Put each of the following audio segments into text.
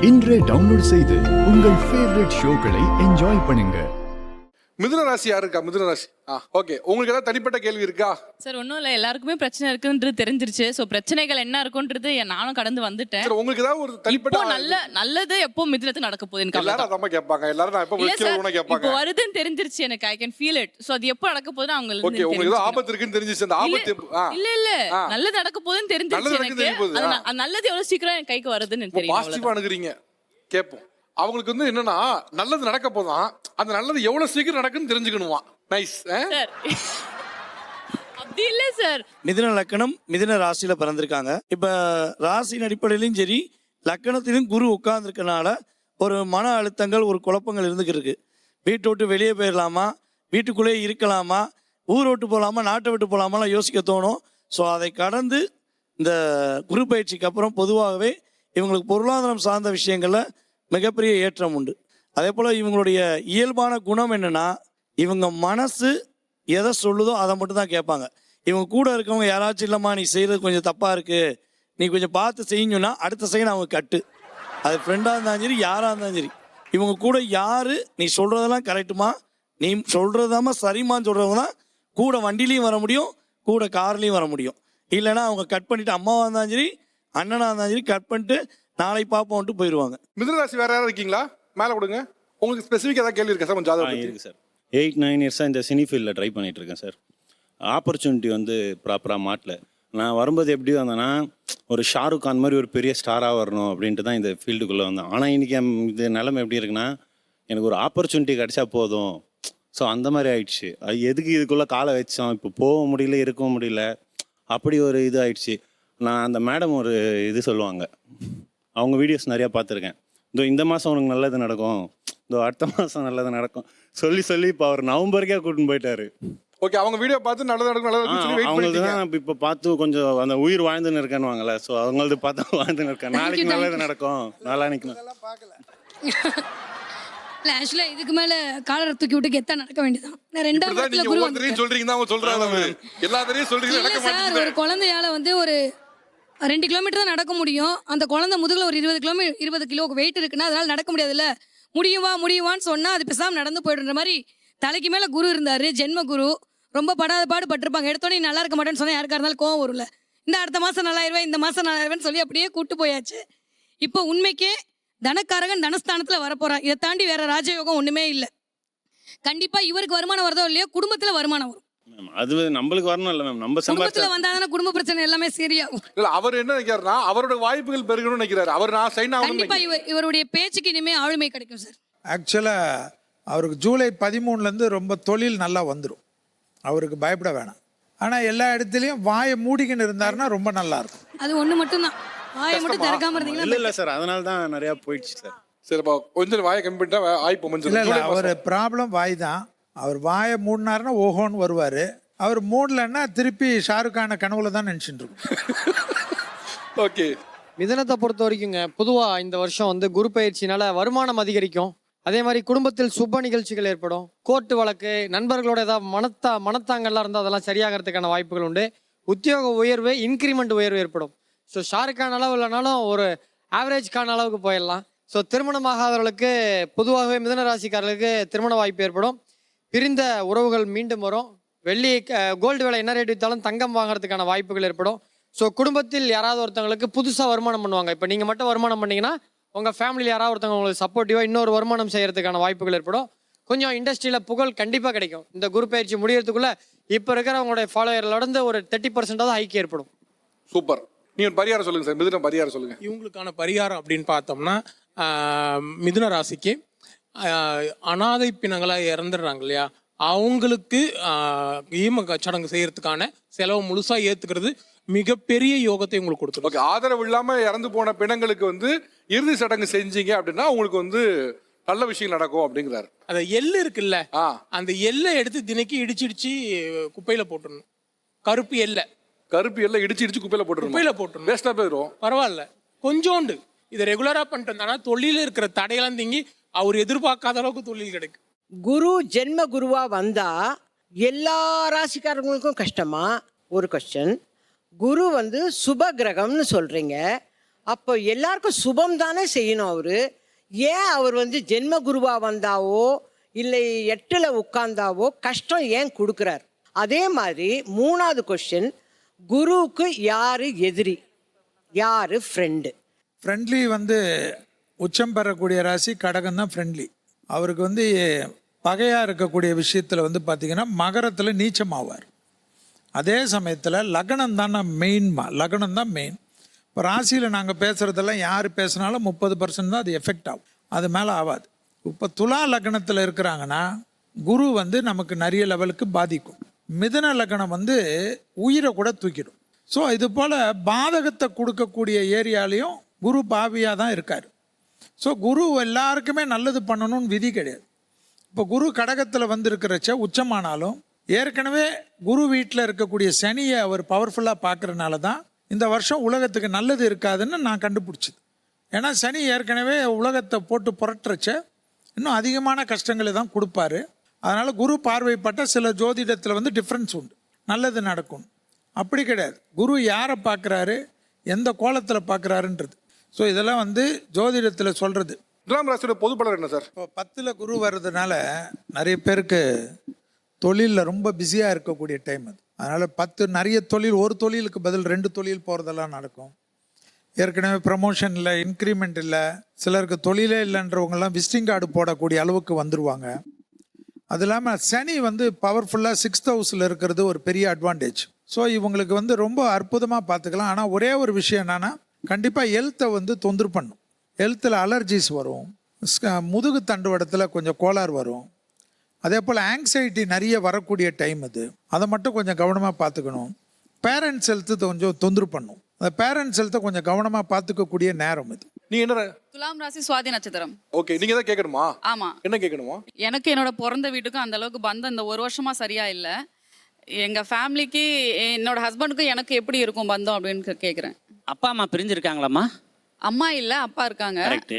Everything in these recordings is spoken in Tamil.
இன்றே டவுன்லோட் செய்து உங்கள் ஃபேவரட் ஷோக்களை என்ஜாய் பண்ணுங்க. மிதுன ராசி யாரு இருக்கா? மிதுன ராசி. ஓகே, உங்களுக்கு ஏதாவது தனிப்பட்ட கேள்வி இருக்கா? சார் ஒன்றும் இல்லை, எல்லாருக்குமே பிரச்சனை இருக்குன்றது தெரிஞ்சிருச்சு. ஸோ பிரச்சனைகள் என்ன இருக்குன்றது நானும் கடந்து வந்துட்டேன். சார் உங்களுக்கு ஏதாவது ஒரு தனிப்பட்ட நல்லது எப்போ மிதுனத்துக்கு நடக்க போகுது எனக்கு எல்லாரும் அதான் கேட்பாங்க. எல்லாரும் நான் எப்போ வைக்கிறேன்னு கேட்பாங்க. இப்போ வருதுன்னு தெரிஞ்சிருச்சு எனக்கு. I can feel it. So அது எப்போ நடக்க போகுதுன்னு அவங்களுக்கு ஓகே, உங்களுக்கு ஏதாவது ஆபத்து இருக்குன்னு தெரிஞ்சிச்சு. அந்த ஆபத்து இல்ல நல்லது நடக்க போகுதுன்னு தெரிஞ்சிருச்சு எனக்கு. நல்லது எவ்வளவு சீக்கிரம் என் கைக்கு வருதுன்னு தெரியும். பாசிட்டிவா அணுகுறீங்க. கேட்போம். அவங்களுக்கு வந்து என்னன்னா நல்லது நடக்க போதான், அந்த நல்லது எவ்வளவு சீக்கிரம் நடக்குன்னு தெரிஞ்சுக்கணுமா. நைஸ். அப்படி இல்ல சார். மிதுன லக்கணம் மிதுன ராசியில பிறந்திருக்காங்க. இப்ப ராசியின் அடிப்படையிலும் சரி, லக்கணத்திலும் குரு உட்கார்ந்துருக்கனால ஒரு மன அழுத்தங்கள், ஒரு குழப்பங்கள் இருந்துக்கிட்டு இருக்கு. வீட்டை விட்டு வெளியே போயிடலாமா, வீட்டுக்குள்ளேயே இருக்கலாமா, ஊரை விட்டு போகலாமா, நாட்டை விட்டு போகலாமாலாம் யோசிக்க தோணும். ஸோ அதை கடந்து இந்த குரு பயிற்சிக்கு அப்புறம் பொதுவாகவே இவங்களுக்கு பொருளாதாரம் சார்ந்த விஷயங்களில் மிகப்பெரிய ஏற்றம் உண்டு. அதே போல் இவங்களுடைய இயல்பான குணம் என்னென்னா, இவங்க மனசு எதை சொல்லுதோ அதை மட்டும் தான் கேட்பாங்க. இவங்க கூட இருக்கவங்க யாராச்சும் இல்லைம்மா நீ செய்கிறது கொஞ்சம் தப்பாக இருக்குது, நீ கொஞ்சம் பார்த்து செய்யணும்னா அடுத்த செகண்ட் அவங்க கட்டு. அது ஃப்ரெண்டாக இருந்தாலும் சரி, யாராக இருந்தாலும் சரி, இவங்க கூட யார் நீ சொல்கிறதெல்லாம் கரெக்டுமா, நீ சொல்கிறதாம சரிம்மான்னு சொல்கிறவங்க தான் கூட வண்டிலையும் வர முடியும், கூட கார்லேயும் வர முடியும். இல்லைன்னா அவங்க கட் பண்ணிவிட்டு அம்மாவாக இருந்தாலும் சரி, அண்ணனாக இருந்தாலும் சரி, கட் பண்ணிட்டு நாளை பார்ப்போம்ட்டு போயிடுவாங்க. மிதுன ராசி வேற யாராவது இருக்கீங்களா? மேலே கொடுங்க. உங்களுக்கு ஸ்பெசிஃபிக் ஏதாவது கேள்வி இருக்கா சார்? கொஞ்சம் ஜாதகம் இருக்கு சார். 8-9 இயர்ஸாக இந்த சினி ஃபீல்டில் ட்ரை பண்ணிட்டு இருக்கேன் சார். ஆப்பர்ச்சுனிட்டி வந்து ப்ராப்பராக மாட்டல. நான் வரும்போது எப்படி வந்தேன்னா, ஒரு ஷாருக் கான் மாதிரி ஒரு பெரிய ஸ்டாராக வரணும் அப்படின்ட்டு தான் இந்த ஃபீல்டுக்குள்ளே வந்தேன். ஆனால் இன்றைக்கி இது நிலைமை எப்படி இருக்குன்னா, எனக்கு ஒரு ஆப்பர்ச்சுனிட்டி கிடைச்சா போதும். ஸோ அந்த மாதிரி ஆயிடுச்சு. அது எதுக்கு இதுக்குள்ளே காலை வச்சோம், இப்போ போக முடியல, இருக்கவும் முடியல, அப்படி ஒரு இது ஆயிடுச்சு. நான் அந்த மேடம் ஒரு இது சொல்லுவாங்க, அவங்க வீடியோஸ் நிறையா பார்த்துருக்கேன். இந்த மாதம் உனக்கு நல்லது நடக்கும், அடுத்த மாதம் நல்லது நடக்கும் சொல்லி சொல்லி இப்போ அவர் நவம்பருக்கே கூட்டின்னு போயிட்டாரு. ஓகே, அவங்க வீடியோ பார்த்து நல்லது நடக்கும் அவங்களுக்கு தான் இப்போ பார்த்து கொஞ்சம் அந்த உயிர் வாழ்ந்துன்னு இருக்கேன்னு வாங்கல. ஸோ அவங்களது பார்த்தா வாழ்ந்துன்னு இருக்கேன். நாளைக்கு நல்லது நடக்கும், நாளானிக்கு இல்ல ஆக்சுவலா இதுக்கு மேல காலரை தூக்கி விட்டு கெத்தா நடக்க வேண்டியதான். நான் ரெண்டாவது குரு சொல்றீங்க, அவங்க சொல்றாங்க எல்லாத்தையும் சொல்றீங்க. சார் ஒரு குழந்தையால வந்து ஒரு 2 கிலோமீட்டர் தான் நடக்க முடியும். அந்த குழந்தை முதுகுல ஒரு 20 கிலோ வெயிட் இருக்குன்னா அதனால நடக்க முடியாதுல்ல. முடியுவான்னு சொன்னா அது பேசாம நடந்து போயிடுற மாதிரி தலைக்கு மேல குரு இருந்தாரு, ஜென்ம குரு. ரொம்ப படாத பாடு பட்டிருப்பாங்க. எடுத்தோடனே நல்லா இருக்க மாட்டேன்னு சொன்னா யாருக்கா இருந்தாலும் கோவம் வரும்ல. இந்த அடுத்த மாசம் நல்லாயிருவேன், இந்த மாசம் நல்லாயிருவேன்னு சொல்லி அப்படியே கூட்டு போயாச்சு. இப்போ உண்மைக்கே தனக்காரகன் தனஸ்தானத்துல வரப்போறான். இதை தாண்டி வேற ராஜயோகம் ஒண்ணுமே இல்லை. கண்டிப்பா இவருக்கு வருமானம் வருதோ இல்லையோ, குடும்பத்துல வருமானம் வரும். அது நம்மளுக்கு வரணும் இல்ல மேம், நம்ம குடும்பத்துல வந்தாதானே குடும்ப பிரச்சனை எல்லாமே சரியாகும். இல்ல அவர் என்ன நினைக்கிறாருன்னா, அவரோட வாய்ப்புகள் பெருகணும்னு நினைக்கிறாரு. அவர் நான் சைன் ஆகணும். கண்டிப்பா இவருடைய பேச்சுக்கு இனிமே ஆளுமை கிடைக்கும் சார். ஆக்சுவலா அவருக்கு ஜூலை 13 ரொம்ப தொழில் நல்லா வந்துடும். அவருக்கு பயப்பட வேணாம். ஆனா எல்லா இடத்துலயும் வாயை மூடிக்கின்னு இருந்தாருன்னா ரொம்ப நல்லா இருக்கும். அது ஒண்ணு மட்டும் தான், வாயை மட்டும் திறக்காம இருந்தீங்கன்னா இல்ல சார், அதனால தான் நிறைய போயிடுச்சு சார். சரிப்பா, கொஞ்சம் வாயை கம்மி பண்ணிட்டா ஆயிப்போம். இல்ல அவர் ப்ராப்ளம் வாய் தான். அவர் வாயை மூடினாருன்னா ஓஹோன்னு வருவாரு. அவர் மூடலன்னா திருப்பி ஷாருக் கான கனவுல தான் நினைச்சுட்டு இருக்கும். ஓகே, மிதுனத்தை பொறுத்த வரைக்குங்க, பொதுவாக இந்த வருஷம் வந்து குரு பயிற்சினால வருமானம் அதிகரிக்கும். அதே மாதிரி குடும்பத்தில் சுப நிகழ்ச்சிகள் ஏற்படும். கோர்ட்டு வழக்கு, நண்பர்களோட ஏதாவது மனத்தாங்கல்லாம் இருந்தால் அதெல்லாம் சரியாகிறதுக்கான வாய்ப்புகள் உண்டு. உத்தியோக உயர்வு, இன்க்ரிமெண்ட் உயர்வு ஏற்படும். ஸோ ஷாருக்கான அளவு இல்லைனாலும் ஒரு ஆவரேஜ்க்கான அளவுக்கு போயிடலாம். ஸோ திருமணமாகாதவர்களுக்கு பொதுவாகவே மிதுன ராசிக்காரர்களுக்கு திருமண வாய்ப்பு ஏற்படும். பிரிந்த உறவுகள் மீண்டும் வரும். வெள்ளி கோல்டு விலை என்ன ரேட் விற்றாலும் தங்கம் வாங்குறதுக்கான வாய்ப்புகள் ஏற்படும். ஸோ குடும்பத்தில் யாராவது ஒருத்தவங்களுக்கு புதுசாக வருமானம் பண்ணுவாங்க. இப்போ நீங்கள் மட்டும் வருமானம் பண்ணிங்கன்னா உங்கள் ஃபேமிலியில் யாராவது ஒருத்தவங்க உங்களுக்கு சப்போர்ட்டிவாக இன்னொரு வருமானம் செய்கிறதுக்கான வாய்ப்புகள் ஏற்படும். கொஞ்சம் இண்டஸ்ட்ரியில் புகழ் கண்டிப்பாக கிடைக்கும். இந்த குரு பயிற்சி முடியறதுக்குள்ளே இப்போ இருக்கிறவங்களுடைய ஃபாலோவர்களோட ஒரு 30% ஹைக் ஏற்படும். சூப்பர். நீங்கள் பரிகாரம் சொல்லுங்கள் சார். மிதுன பரிகாரம் சொல்லுங்கள். இவங்களுக்கான பரிகாரம் அப்படின்னு பார்த்தோம்னா, மிதுன ராசிக்கு அனாதை பிணங்களாக இறந்துடுறாங்க இல்லையா, அவங்களுக்கு ஈம சடங்கு செய்யறதுக்கான செலவு முழுசா ஏத்துக்கிறது மிகப்பெரிய யோகத்தை உங்களுக்கு கொடுத்துரும். ஓகே, ஆதரவு இல்லாம இறந்து போன பிணங்களுக்கு வந்து இறுதி சடங்கு செஞ்சீங்க அப்படின்னா உங்களுக்கு வந்து நல்ல விஷயம் நடக்கும் அப்படிங்கிறாரு. அந்த எள்ளு இருக்குல்ல, அந்த எல்லை எடுத்து தினைக்கு இடிச்சு குப்பையில போட்டுடணும். கருப்பு எல்லை இடிச்சு குப்பையில போட்டுடணும். வேஸ்டா போயிடும். பரவாயில்ல, கொஞ்சோண்டு இதை ரெகுலரா பண்ணிட்டு இருந்தானா தொழில இருக்கிற தடையெல்லாம் நீங்கி அவர் எதிர்பார்க்காத அளவுக்கு தொழில் கிடைக்கும். குரு ஜென்ம குருவா வந்தா எல்லா ராசிக்காரங்களுக்கும் கஷ்டமா? ஒரு கொஸ்டின். குரு வந்து சுப கிரகம்னு சொல்றீங்க, அப்போ எல்லாருக்கும் சுபம் தானே செய்யணும் அவரு. ஏன் அவர் வந்து ஜென்ம குருவா வந்தாவோ இல்லை 8ல் உட்கார்ந்தாவோ கஷ்டம் ஏன் கொடுக்குறார்? அதே மாதிரி 3வது கொஸ்டின், குருவுக்கு யாரு எதிரி, யாரு ஃப்ரெண்டு? ஃப்ரெண்ட்லி வந்து உச்சம் பெறக்கூடிய ராசி கடகம் தான் ஃப்ரெண்ட்லி. அவருக்கு வந்து பகையாக இருக்கக்கூடிய விஷயத்தில் வந்து பார்த்திங்கன்னா மகரத்தில் நீச்சமாவார். அதே சமயத்தில் லக்னம் தான் லக்னம் தான் மெயின். இப்போ ராசியில் நாங்கள் பேசுகிறதெல்லாம் யார் பேசுனாலும் 30% தான் அது எஃபெக்ட் ஆகும், அது மேலே ஆகாது. இப்போ துலா லக்னத்தில் இருக்கிறாங்கன்னா குரு வந்து நமக்கு நிறைய லெவலுக்கு பாதிக்கும். மிதுன லக்னம் வந்து உயிரை கூட தூக்கிடும். ஸோ இது போல் பாதகத்தை கொடுக்கக்கூடிய ஏரியாலையும் குரு பாவியாக தான் இருக்கார். ஸோ குரு எல்லாருக்குமே நல்லது பண்ணணும்னு விதி கிடையாது. இப்போ குரு கடகத்தில் வந்து இருக்கிறச்ச உச்சமானாலும் ஏற்கனவே குரு வீட்டில் இருக்கக்கூடிய சனியை அவர் பவர்ஃபுல்லாக பார்க்குறனால தான் இந்த வருஷம் உலகத்துக்கு நல்லது இருக்காதுன்னு நான் கண்டுபிடிச்சது. ஏன்னா சனி ஏற்கனவே உலகத்தை போட்டு புரட்டுறச்ச இன்னும் அதிகமான கஷ்டங்களை தான் கொடுப்பாரு. அதனால் குரு பார்வைப்பட்ட சில ஜோதிடத்தில் வந்து டிஃப்ரென்ஸ் உண்டு, நல்லது நடக்கும். அப்படி கிடையாது, குரு யாரை பார்க்குறாரு, எந்த கோலத்தில் பார்க்குறாருன்றது. ஸோ இதெல்லாம் வந்து ஜோதிடத்தில் சொல்கிறது. துலாம் ராசியோட பொது பலன் என்ன சார்? இப்போ 10ல் குரு வர்றதுனால நிறைய பேருக்கு தொழிலில் ரொம்ப பிஸியாக இருக்கக்கூடிய டைம் அது. அதனால் 10 நிறைய தொழில், ஒரு தொழிலுக்கு பதில் 2 தொழில் போகிறதெல்லாம் நடக்கும். ஏற்கனவே ப்ரமோஷன் இல்லை, இன்க்ரிமெண்ட் இல்லை, சிலருக்கு தொழிலே இல்லைன்றவங்கெல்லாம் விசிட்டிங் கார்டு போடக்கூடிய அளவுக்கு வந்துடுவாங்க. அது இல்லாமல் சனி வந்து பவர்ஃபுல்லாக 6th ஹவுஸில் இருக்கிறது ஒரு பெரிய அட்வான்டேஜ். ஸோ இவங்களுக்கு வந்து ரொம்ப அற்புதமாக பார்த்துக்கலாம். ஆனால் ஒரே ஒரு விஷயம் என்னென்னா, கண்டிப்பாக ஹெல்த்தை வந்து தொந்தரவு பண்ணும். ஹெல்த்தில் அலர்ஜிஸ் வரும், முதுகு தண்டுவடத்தில் கொஞ்சம் கோளாறு வரும். அதே போல் ஆங்ஸைட்டி நிறைய வரக்கூடிய டைம் அது, அதை மட்டும் கொஞ்சம் கவனமாக பார்த்துக்கணும். பேரண்ட்ஸ் ஹெல்த்து கொஞ்சம் தொந்தரவு பண்ணும். அந்த பேரண்ட்ஸ் ஹெல்த்தை கொஞ்சம் கவனமாக பார்த்துக்கக்கூடிய நேரம் இது. நீ என்ன? துலாம் ராசி சுவாதி நட்சத்திரம். ஓகே, நீங்க தான் கேட்கணுமா? ஆமா. என்ன கேட்கணுமா? எனக்கு என்னோட பிறந்த வீட்டுக்கும் அந்த அளவுக்கு பந்தம் இந்த 1 வருஷமா சரியா இல்ல. எங்க ஃபேமிலிக்கு, என்னோட ஹஸ்பண்டுக்கும் எனக்கு எப்படி இருக்கும் பந்தம் அப்படின்னு கேக்குறேன். அப்பா அம்மா பிரிஞ்சிருக்காங்களாம்மா? அம்மா இல்ல, அப்பா இருக்காங்க. கரெக்ட்.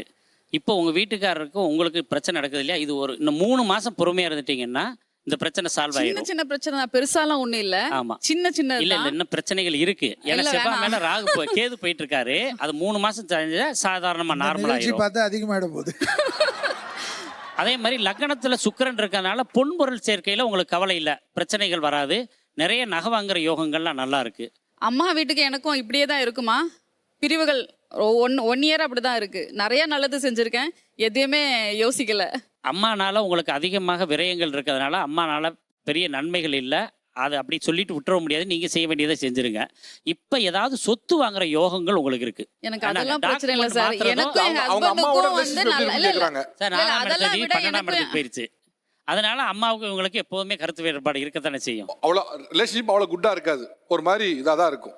இப்போ உங்க வீட்டுக்காரருக்கும் உங்களுக்கு பிரச்சனை நடக்குது இல்லையா? இது ஒரு இன்னும் 3 மாசம் பொறுமையா இருந்துட்டீங்கன்னா இந்த பிரச்சனை சால்வ் ஆயிடும். சின்ன பிரச்சனை தான், பெருசாலாம் ஒண்ணும் இல்ல. ஆமா, சின்ன இல்ல இல்ல இன்னும் பிரச்சனைகள் இருக்கு. ஏன்னா செவ்வாய் மேல ராகு கேது போயிட்டு இருக்காரு. அது 3 மாசம் தெரிஞ்சா சாதாரணமா நார்மலா ஆயிடும். பார்த்தா அதிகமாயிட போகுது. அதே மாதிரி லக்னத்துல சுக்கிரன் இருக்கறனால பொன்பொருள் சேர்க்கையில உங்களுக்கு கவலை இல்ல, பிரச்சனைகள் வராது. நிறைய நகை வாங்குற யோகங்கள்லாம் நல்லா இருக்கு. அம்மா வீட்டுக்கு எனக்கும் இப்படியே தான் இருக்குமா? பிரிவுகள் 1 இயர் அப்படிதான் இருக்கு. நிறைய நல்லது செஞ்சிருக்கேன், எதையுமே யோசிக்கல. அம்மானால உங்களுக்கு அதிகமாக விரயங்கள் இருக்கிறதுனால அம்மானால பெரிய நன்மைகள் இல்லை. அதை அப்படி சொல்லிட்டு விட்டுற முடியாது, நீங்க செய்ய வேண்டியதை செஞ்சிருங்க. இப்ப ஏதாவது சொத்து வாங்குற யோகங்கள் உங்களுக்கு இருக்கு. எனக்கு அதெல்லாம் பிரச்சனை இல்லை சார். எனக்கும் எங்க ஹஸ்பண்டுக்கும் வந்து சார் 4ஆம் தேதி 12ஆம் இடத்துக்கு போயிருச்சு. அதனால அம்மாவுக்கு இவங்களுக்கு எப்போதுமே கருத்து வேறுபாடு இருக்கத்தானே செய்யும். அவ்வளோ ரிலேஷன்ஷிப் அவ்வளோ குட்டா இருக்காது, ஒரு மாதிரி இதாக தான் இருக்கும்.